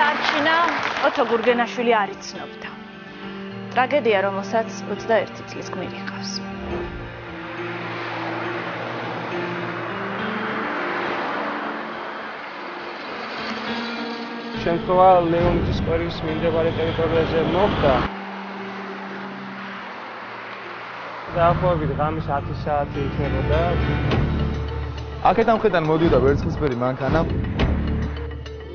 დაარჩინა, ოთო გურგენაშვილი არ იცნობდა. ტრაგედია, რომელსაც 21 წლის გმირი ჰყავს. შემთხვევა ლეონიდის სკვერის მიმდებარე ტერიტორიაზე მოხდა. დაახლოებით ღამის 10 საათი იქნებოდა. აქედან მხრიდან მოდიოდა ვერცხლისფერი მანქანა.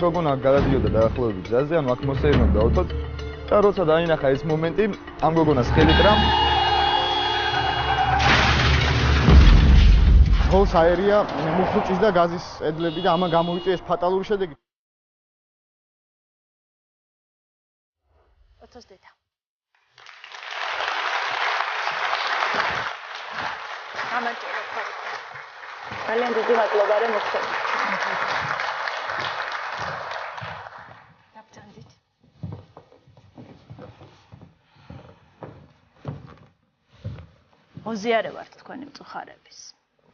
გოგონა გადადიოდა დაახლოებით გზაზე, ანუ აქ მოსეირნობდა ოთოდ. და როცა დაინახა ეს მომენტი, ამ გოგონას ხელი კრა. ხოლს აერია მუხუჭის და გაზის ედლები და ამან გამოიწვია ეს ფატალური შედეგი. ოთოს დედა. ამაჭერა ხარ. ძალიან დიდი მადლობა რომ მოხდით. დაბჭანდით. ოზიარე ვართ თქვენი მწუხარების.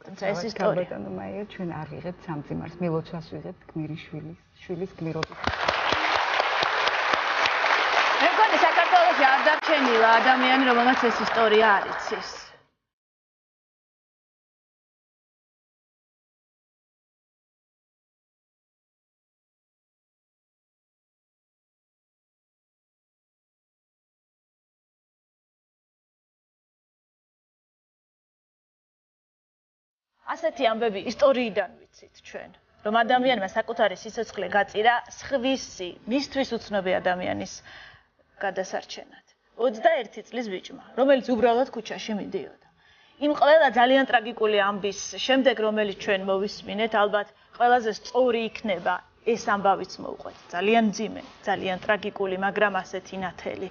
თუმცა ეს ისტორია. ბატონო მაია, ჩვენ არ ვიღებთ სამძიმარს, მილოცვას ვიღებთ გმირის შვილის გმირობით. მე მგონი საქართველოში არ დარჩენილა ადამიანი, რომელმაც ეს ისტორია არ იცის. ასეთი ამბები ისტორიიდან ვიცით ჩვენ, რომ ადამიანმა საკუთარი სიცოცხლე გაწირა სხვისი, მისთვის უცნობი ადამიანის გადასარჩენად. 21 წლის ბიჭმა, რომელიც უბრალოდ ქუჩაში მიდიოდა. იმ ყველა ძალიან ტრაგიკული ამბის შემდეგ, რომელიც ჩვენ მოვისმინეთ, ალბათ ყველაზე სწორი იქნება ეს ამბავიც მოვყვეთ. ძალიან მძიმე, ძალიან ტრაგიკული, მაგრამ ასეთი ნათელი.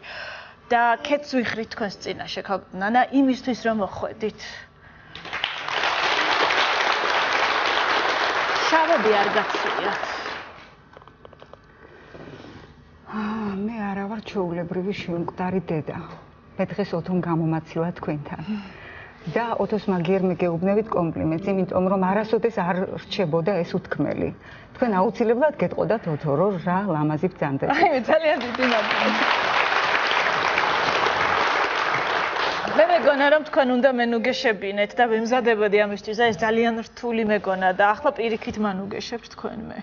და ქეთს ვიხრით თქვენს წინაშე, ნანა, იმისთვის რომ მოხვედით. შავები არ გაცვიათ. მე არა ვარ ჩვეულებრივი შვილმკვდარი დედა. მე დღეს ოთომ გამომაცილა თქვენთან. და ოთოს მაგიერ მეგეუბნებით კომპლიმენტს, იმიტომ რომ არასოდეს არ რჩებოდა ეს უთქმელი. თქვენ აუცილებლად გეტყოდათ ოთო, რომ რა ლამაზი ბრძანდება. აი, ძალიან დიდი მადლობა. მე მეგონა რომ თქვენ უნდა მენუგეშებინეთ და ვემზადებოდი ამისთვის და ეს ძალიან რთული მეგონა და ახლა პირიქით მანუგეშებთ თქვენ მე.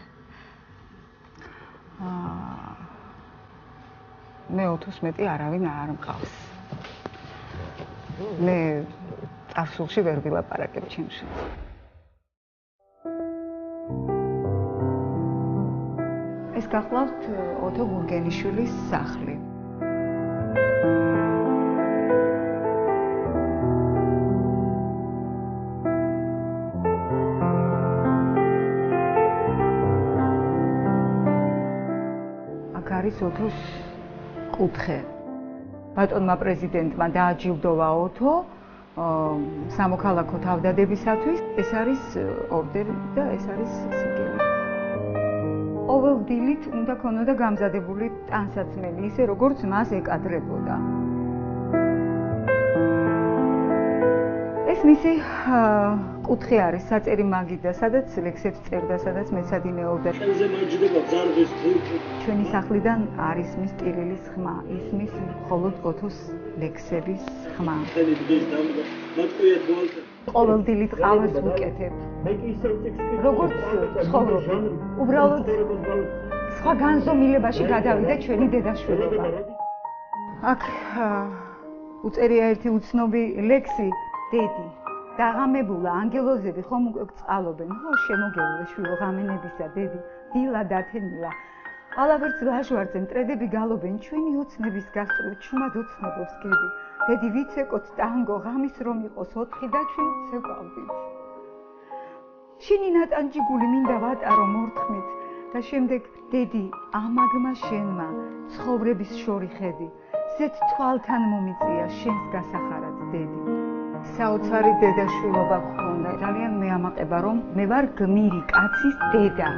მე ოთოს მეტი არავინ არ მყავს. მე წარსულში ვერ ვილაპარაკებ ჩემში. ეს გახლავთ ოთო გურგენიშვილის სახლი. არის ოთოს კუთხე. ბატონმა პრეზიდენტმა დააჯილდოვა ოთო სამოქალაქო თავდადებისათვის. ეს არის ორდერი და ეს არის სიგელი. ყოველ დილით უნდა ქონოდა გამზადებული ტანსაცმელი, ისე როგორც მას ეკადრებოდა. ეს მისი კუთხე არის საწერი მაგიდა, სადაც ლექსებს წერდა, სადაც მეცადინეობდა. ჩვენი სახლიდან არ ისმის ტირილის ხმა, ისმის მხოლოდ ოთოს ლექსების ხმა. ყოველდღიურად ყავას ვუკეთებ. როგორც ცხოვრობ, უბრალოდ სხვა განზომილებაში გადავიდა ჩვენი დედაშვილობა. აქ უწერია ერთი უცნობი ლექსი, დედი. დაღამებულა ანგელოზები ხომ უკვე წყალობენ, ხო შემოგევლე შვილო ღამენებისა, დედი, დილა დათენილა. ალავერც ლაჟვარზე მტრედები გალობენ, ჩვენი ოცნების გასწრებით ჩუმად ოცნებობს გედი. დედი ვიცეკოთ ტანგო, ღამის რომ იყოს 4 და ჩვენ ცეკვავდით. შენი ნატანჯიგული მინდა ვატარო მორთხმით და შემდეგ დედი, ამაგმა შენმა ცხოვრების შორი ხედი, ზეთ თვალთან მომიწია შენს გასახარად დედი. საოცარი დედაშვილობა გქონდა. ძალიან მეამაყება რომ მე ვარ გმირი კაცის დედა.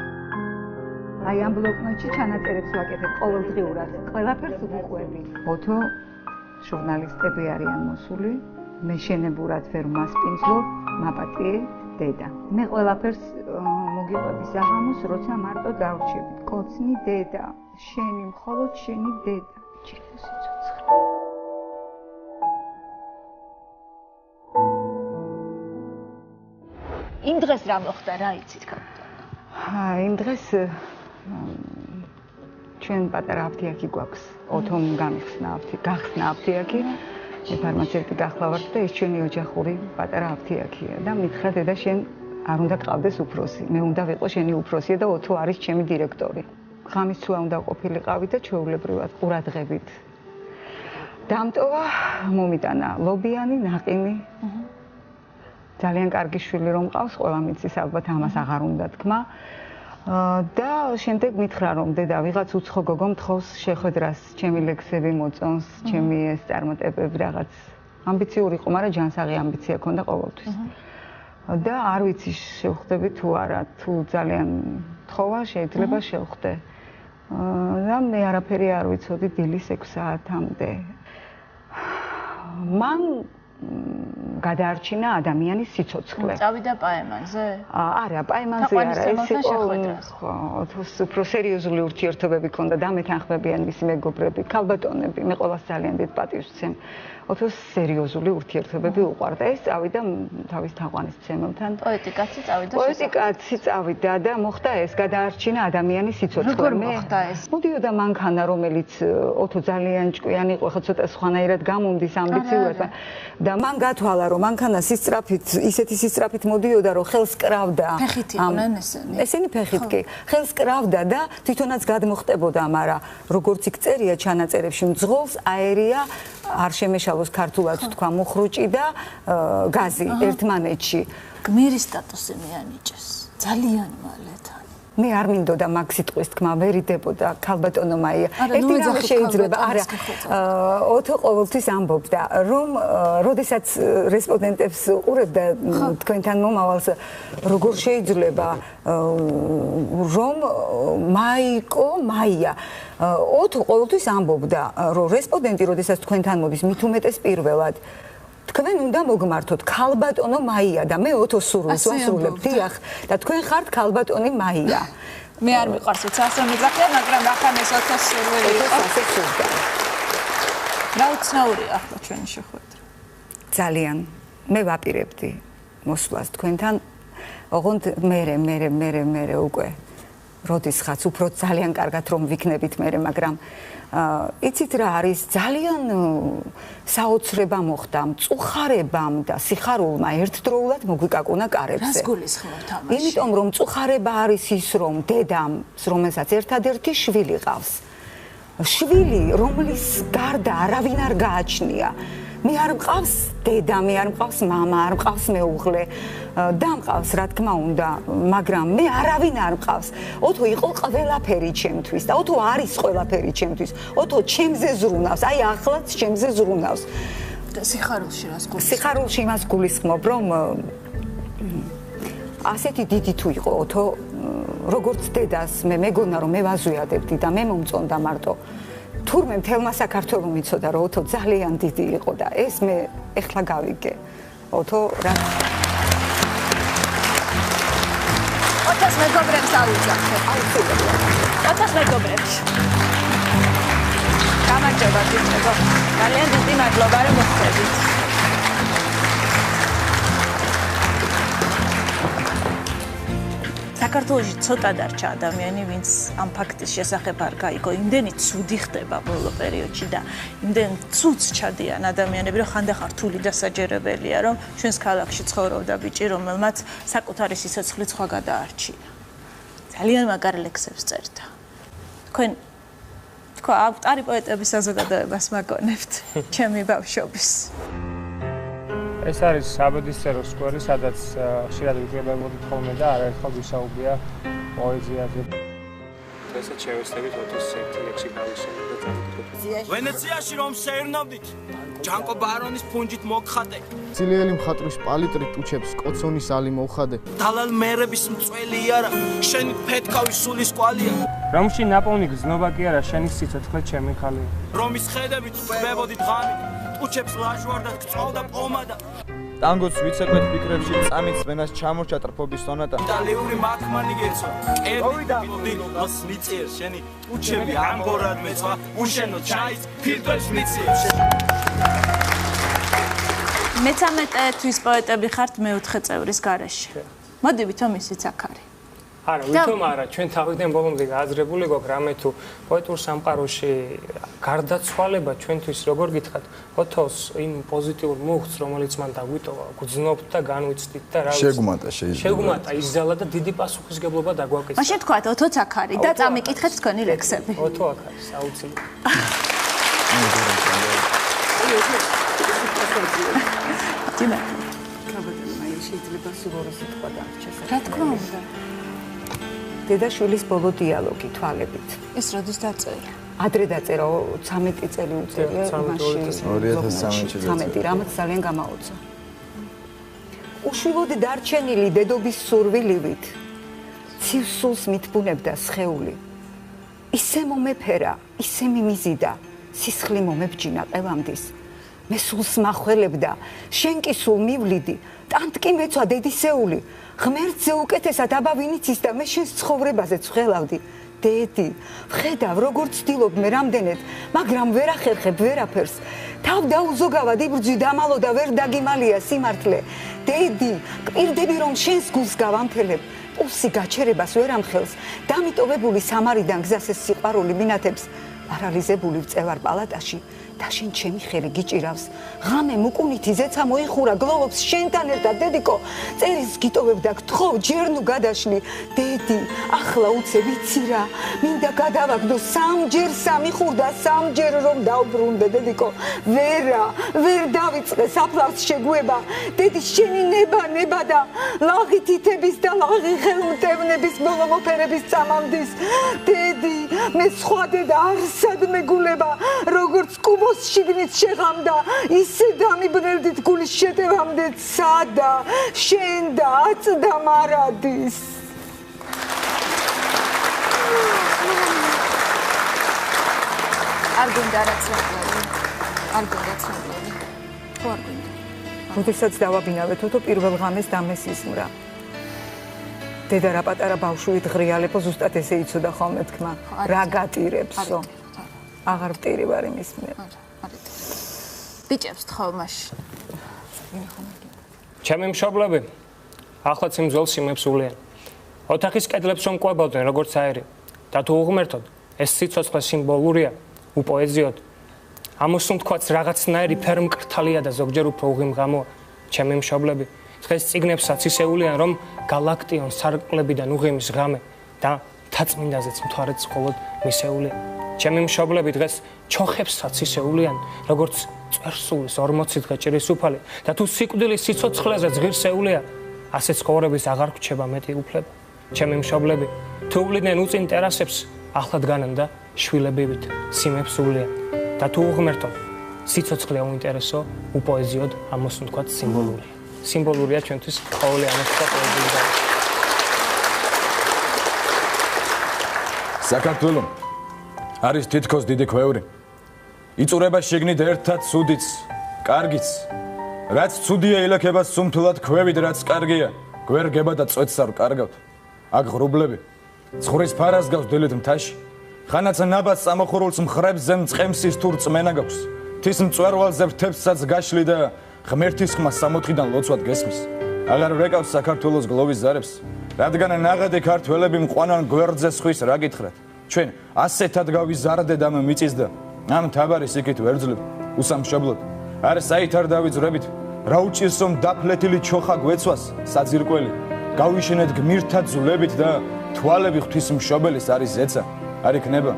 აი ამ ბლოკნოტში ჩანაწერებს ვაკეთებ ყოველდღიურად. ყველაფერს ვუყვები. ოთო ჟურნალისტები არიან მოსული. მე შენებურად ვერ მასპინძლობ, მაპატიე დედა. მე ყველაფერს მოგიყვები საღამოს, როცა მარტო დავრჩებით. კოცნი დედა, შენი მხოლოდ შენი დედა. ჩემო სიცოცხლე. იმ დღეს რა მოხდა, რა იცით კალბატონო? იმ დღეს ჩვენ პატარა აფთიაქი გვაქვს. ოთომ გახსნა აფთიაქი. მე ფარმაცევტი გახლავართ და ეს ჩვენი ოჯახური პატარა აფთიაქია და მითხრა დედა შენ არ უნდა გყავდეს უფროსი. მე უნდა ვიყო შენი უფროსი და ოთო არის ჩემი დირექტორი. ღამის ცუა უნდა ყოფილიყავით და ჩვეულებრივად ყურადღებით. დამტოვა, მომიტანა ლობიანი, ნაყინი. ძალიან კარგი შვილი რომ მყავს, ყველა მიცის ალბათ ამას აღარ უნდა თქმა. და შემდეგ მითხრა რომ დედა ვიღაც უცხო გოგო მთხოვს შეხვედრას, ჩემი ლექსები მოწონს, ჩემი ეს წარმატებები რაღაც ამბიციური იყო, მაგრამ ჯანსაღი ამბიცია ქონდა ყოველთვის. და არ ვიცი შევხვდები თუ არა, თუ ძალიან თხოვა შეიძლება შევხვდე. და მე არაფერი არ ვიცოდი დილის 6 საათამდე. მან გადაარჩინა ადამიანის სიცოცხლე. წავიდა პაემანზე? არა, პაემანზე არა, ეს იყო უფრო სერიოზული ურთიერთობები ქონდა და მეთანხმებიან მისი მეგობრები, ქალბატონები, მე ყველას ძალიან დიდ პატივს ვცემ. ოთო სერიოზული ურთიერთობები უყვარდა. ეს წავიდა თავის თაყვანისმცემელთან. პოეტიკაცი წავიდა. პოეტიკაცი წავიდა და მოხდა ეს, გადაარჩინა ადამიანის სიცოცხლე. როგორ მოხდა ეს? მოდიოდა მანქანა, რომელიც ოთო ძალიან ჭკვიანი იყო, ხო ცოტა სხვანაირად გამომდის ამბიციურად და მან გათვალა რომ მანქანა ისეთი სისწრაფით მოდიოდა რომ ხელს კრავდა. ფეხით იყვნენ ესენი? ესენი ფეხით კი. ხელს კრავდა და თვითონაც გადმოხტებოდა, მაგრამ როგორც იქ წერია ჩანაწერებში, მძღოლს აერია არ შემეშალოს ქართულად თქვა მუხრუჭი და გაზი ერთმანეთში. გმირის სტატუსი მიანიჭეს. ძალიან მალე თან. მე არ მინდოდა მაგ სიტყვის თქმა, ვერიდებოდა ქალბატონო მაია. ერთი რამ შეიძლება, არა. ოთო ყოველთვის ამბობდა, რომ როდესაც რესპონდენტებს უყურებდა თქვენთან მომავალს, როგორ შეიძლება რომ მაია ოთო ყოველთვის ამბობდა, რომ რესპონდენტი როდესაც თქვენთან მოდის, მით უმეტეს პირველად თქვენ უნდა მოგმართოთ ქალბატონო მაია და მე ოთო სურვილს ვასრულებ დიახ და თქვენ ხართ ქალბატონი მაია. მე არ მიყვარს უცე ასე მიზახია, მაგრამ ახლა ეს ოთოს სურვილი იყო. რა უცნაურია ახლა ჩვენი შეხვედრა? ძალიან. მე ვაპირებდი მოსვლას თქვენთან. ოღონდ მე უკვე როდისღაც უფრო ძალიან კარგად რომ ვიქნებით მე, მაგრამ იცით რა არის ძალიან საოცრება მოხდა მწუხარებამ და სიხარულმა ერთდროულად მოგვიკაკუნა კარებზე. რას გულისხმობთ ამაში? იმიტომ რომ მწუხარება არის ის რომ დედამს, რომელსაც ერთადერთი შვილი ყავს. შვილი, რომლის გარდა არავინ არ გააჩნია. მე არ მყავს დედა, მე არ მყავს მამა, არ მყავს მეუღლე და მყავს რა თქმა უნდა, მაგრამ მე არავინ არ მყავს. ოთო იყო ყველაფერი ჩემთვის და ოთო არის ყველაფერი ჩემთვის. ოთო ჩემზე ზრუნავს, აი ახლაც ჩემზე ზრუნავს. და სიხარულში რას გულისხმობ? სიხარულში იმას გულისხმობ, რომ ასეთი დიდი თუ იყო ოთო, როგორც დედას მე მეგონა რომ მე ვაზვიადებდი და მე მომწონდა მარტო თურმე მთელმა საქართველოს მიცოდა რომ ოთო ძალიან დიდი იყო და ეს მე ეხლა გავიგე. ოთო რა ოთოს მეგობრებს აუძახე. აუცილებლად. ოთოს მეგობრებს. გამარჯობა ძიებო. ძალიან დიდი მადლობა რომ მოხდებით. საქართველოში ცოტა დარჩა ადამიანი, ვინც ამ ფაქტის შესახებ არ გაიგო. იმდენი ცუდი ხდება ბოლო პერიოდში და იმდენ ცუდს ჩადიან ადამიანები, რომ ხანდახან რთული დასაჯერებელია, რომ ჩვენს ქალაქში ცხოვრობდა ბიჭი, რომელმაც საკუთარი სიცოცხლე სხვა გადაარჩია. ძალიან მაგარ ლექსებს წერდა. თქვენ თქვა ავტორი პოეტების საზოგადოებას მაგონებთ, ჩემი ბავშვობის. ეს არის საბედისწერო სკვერი, სადაც ხშირად ვიკრიბებოდით ხოლმე და არაერთხელ ვისაუბრია პოეზიაზე. დღესაც შევესწრებით ოთოს ერთი ლექსი გავისურვოთ და წავიკითხოთ. ვენეციაში რომ შეერნავდით, ჯანკო ბარონის ფუნჯით მოგხატე. ძლიერი მხატვრის პალიტრი ტუჩებს კოცონის ალი მოხადე. დალალ მერების მწველი არა, შენი ფეთქავი სულის კვალია. რომში ნაპოვნი გზნობა კი არა, შენი სიცოცხლე ჩემი ხალია. რომის ხედებით ხვდებოდით ღამით, ტუჩებს ლაჟვარდად გწოვდა პომადა. ტანგოს ვიცეკვეთ ფიქრებში წამით სვენას ჩამორჩა ტრფობის სონატა იტალიური მათმანი გეცვა კერდი მას მიწიერ შენი უჩები ამბორად მეცვა უშენო ჩაის ფილტვებს მიწიერ მე-13 თვის პოეტები ხართ მე-4 წევრის გარეშე. მოდი ვითომ ისიც აქ არის. არა, ვითომ არა, ჩვენ თავიდან ბოლომდე გააზრებული გვაქვს რამე თუ პოეტურ სამყაროში გარდაცვალება ჩვენთვის როგორ გითხრათ, ოთოს იმ პოზიტიურ მუხტს, რომელიც მან დაგვიტოვა, გძნობთ და განვიცდით და რა ვიცი. შეგმატა შეიძლება. შეგმატა იზალა და დიდი პასუხისგებლობა დაგვაკისრა. მაშინ თქვათ, ოთოც აქ არის და წამიკითხეთ თქვენი ლექსები. ოთო აქ არის, აუცილებლად. ძიმა. შეიძლება სულ სიტყვა დარჩეს. რა თქმა უნდა. დედაშვილის ბოლო დიალოგი თვალებით. ის როდის დაწერა? ადრე დაწერა 13 წელი უწევია მაშინ 2013 რამაც ძალიან გამაოცა. უშვილოდ დარჩენილი დედობის სურვილივით ცივსულს მithbunebda სხეული. ისე მომეფერა, ისე მიმიზიდა, სისხლი მომებჯინა ყევამდის. მე სულს მახველებდა, შენ კი სულ მივლიდი, ტანტკი მეცვა დედისეული, ღმერთზე უკეთესად აბავინიცის და მე შენს ცხოვრებაზე ცხველავდი. დედი, ვხედავ როგორ ცდილობ მე რამდენად, მაგრამ ვერ ახერხებ ვერაფერს. თავ დაუზოგავად იბრძვი დამალო და ვერ დაგიმალია სიმართლე. დედი, კვირდები რომ შენს გულს გავამთელებ, პულსი გაჩერებას ვერ ამხელს, დამიტოვებული სამარიდან გზას ეს სიყვარული მინათებს, პარალიზებული ვწევარ პალატაში. და შენ ჩემი ხელი გიჭირავს. ღამე მუკუნითი ზეცა მოიხურა გლოვობს შენთან ერთად დედიკო. წერილს გიტოვებ და გთხოვ ჯერ ნუ გადაშლი. დედი, ახლა უცე ვიცი რა. მინდა გადავაგდო სამჯერ სამიხურდა სამჯერ რომ დავბრუნდე დედიკო. ვერ დავიწყე საფლავს შეგვება. დედი შენი ნება და ლაღი თითების და ლაღი ხელმტევნების ბოლო მოფერების წამამდის. დედი, მე სხვა დედა არსად მეგულება, როგორც კუბო შიგნით შეღამდა, ისე დამიბნელდით გულის შეტევამდე სადა, შენ და აწდა მარადის. არ გინდა რაც ნაკლები. არ გინდა ცნობილი. ხო არ გინდა. როდესაც დავაბინავეთ თო პირველ ღამეს დამესისმრა. დედა რა პატარა ბავშვით ღრიალებო ზუსტად ესე იცოდა ხოლმე თქმა. რა გატირებსო. აღარ ვტირი ვარ იმის მიერ. ბიჭებს თხოვ მაშინ. ჩემი მშობლები ახლაც იმ ძველ სიმებს ულიან. ოთახის კედლებს რომ ყვებოდნენ როგორც აერი და თუ უღმერთოდ ეს სიცოცხლე სიმბოლურია, უპოეზიოდ. ამოსულ თქვაც რაღაცნაირი ფერმკრთალია და ზოგჯერ უფრო უღიმღამოა. ჩემი მშობლები დღეს წიგნებსაც ისეულიან რომ გალაქტიონ სარკმლებიდან უღიმის ღამე და თაწმინდაზეც მთვარეც მხოლოდ მისეულია. ჩემი მშობლები დღეს ჩოხებსაც ისეულიან როგორც წერსულის 40 დღე ჭირის უფალი და თუ სიკვდილის სიცოცხლეზე ღირსეულია, ასე ცხოვრების აღარ გრჩება მეტი უფლება. ჩემი მშობლები თუ უვლიდნენ უწინ ტერასებს, ახლა დგანან და შვილებივით სიმებს ულიან. და თუ უღმერთოდ სიცოცხლე უინტერესო, უპოეზიოდ ამოსულ თქვათ სიმბოლურია. სიმბოლურია ჩვენთვის ყოველი ამოსულა პოეზია. საქართველო არის თითქოს დიდი ქვევრი. იწურება შიგნით ერთად ცუდიც, კარგიც. რაც ცუდია ილექება სუმთლად ქვევით, რაც კარგია, გვერგება და წვეთსარ კარგავთ. აქ ღრუბლები, ცხურის ფარას გავს დილით მთაში. ხანაც ნაბას წამოხურულს მხრებზე მწყემსის თუ რწმენა გაქვს. თის მწვერვალზე ფრთებსაც გაშლი და ღმერთის ხმა სამოთხიდან ლოცვად გესმის. აღარ ვეკავს საქართველოს გლოვის ზარებს, რადგან ნაღადი ქართველები მყვანან გვერდზე სხვის რა გითხრათ. ჩვენ ასეთად გავიზარდეთ ამ მიწის და ამ თაბარის იქით ვერძლებ უსამშობლოდ. არ საით არ დავიძრებით, რა უჭირს რომ დაფლეთილი ჩოხა გვეცვას საძირკველი. გავიშენეთ გმირთა ძვლებით და თვალები ღვთის მშობელის არის ზეცა. არ იქნება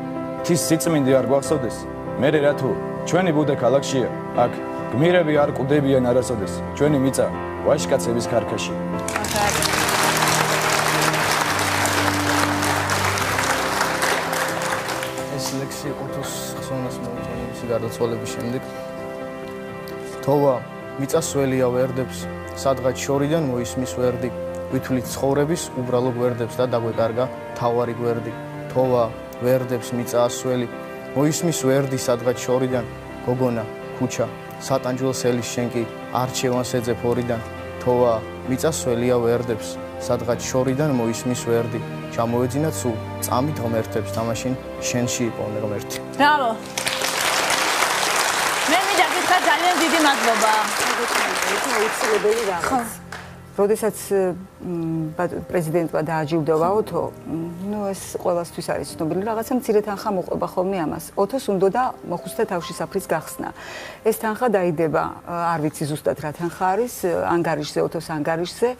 თის სიწმინდე არ გვახსოვდეს. მერე რა თუ ჩვენი ბუდე ქალაქშია, აქ გმირები არ კვდებიან არასოდეს. ჩვენი მიწა ვაჟკაცების ქარქაში. ეს ლექსი ოთოს ხსოვნას მოუწონა მისი გარდაცვალების შემდეგ. თოვა მიწასველია ვერდებს, სადღაც შორიდან მოისმის ვერდი, ვითვლით ცხოვრების უბრალო გვერდებს და დაგვეკარგა თავარი გვერდი. თოვა ვერდებს მიწასველი, მოისმის ვერდი, სადღაც შორიდან გოგონა, ქუჩა, სატანჯველსელი შენ კი არჩევანს ეძებ ორიდან თოვა მიწასველია ვერდებს სადღაც შორიდან მოისმის ვერდი ჩამოეძინა სულ წამით ღმერთებს თამაშინ შენში იპოვნე ღმერთი ბრავო მე მინდა გითხრა ძალიან დიდი მადლობა აუცილებელი რაღაც როდესაც პრეზიდენტმა დააჯილდოვა ოთო ნუ ეს ყველასთვის არის ცნობილი რაღაცა მცირე თანხა მოყვება ხოლმე ამას ოთოს უნდა მოხუცთა თავშესაფრის გახსნა ეს თანხა დაიდება არ ვიცი ზუსტად რა თანხა არის ანგარიშზე ოთოს ანგარიშზე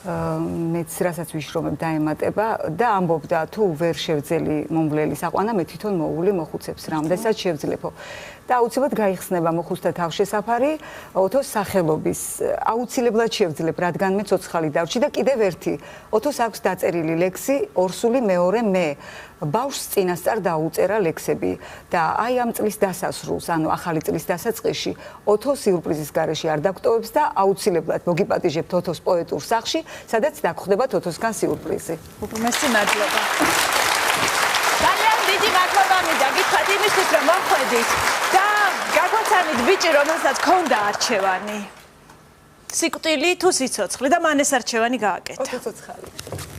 მეც რასაც ვიშრომებ დაემატება და ამბობდა თუ ვერ შევძელი მომვლელი საყვანა მე თვითონ მოუვლი მოხუცებს რამდენსაც შევძლებო და აუცილებლად გაიხსნება მოხუცთა თავშესაფარი ოთოს სახელობის აუცილებლად შევძლებ რადგან მე ცოცხალი დავრჩი და კიდევ ერთი ოთოს აქვს დაწერილი ლექსი ორსული მეორე მე ბავშვს წინასწარ დაუწერა ლექსები და აი ამ წლის დასასრულს ანუ ახალი წლის დასაწყისში ოთო სიურპრიზის გარეშე არ დაგტოვებს და აუცილებლად მოგიპატიჟებთ ოთოს პოეტურ სახლში სადაც დაგხვდებათ ოთოსგან სიურპრიზი უპირმესი მადლობა ძალიან დიდი მადლობა მინდა გითხრათ იმისთვის რომ მოხვედით და გაგვაცანით ბიჭი რომელსაც ჰქონდა არჩევანი სიკვდილი თუ სიცოცხლე და მან ეს არჩევანი გააკეთა ოთო ცოცხალი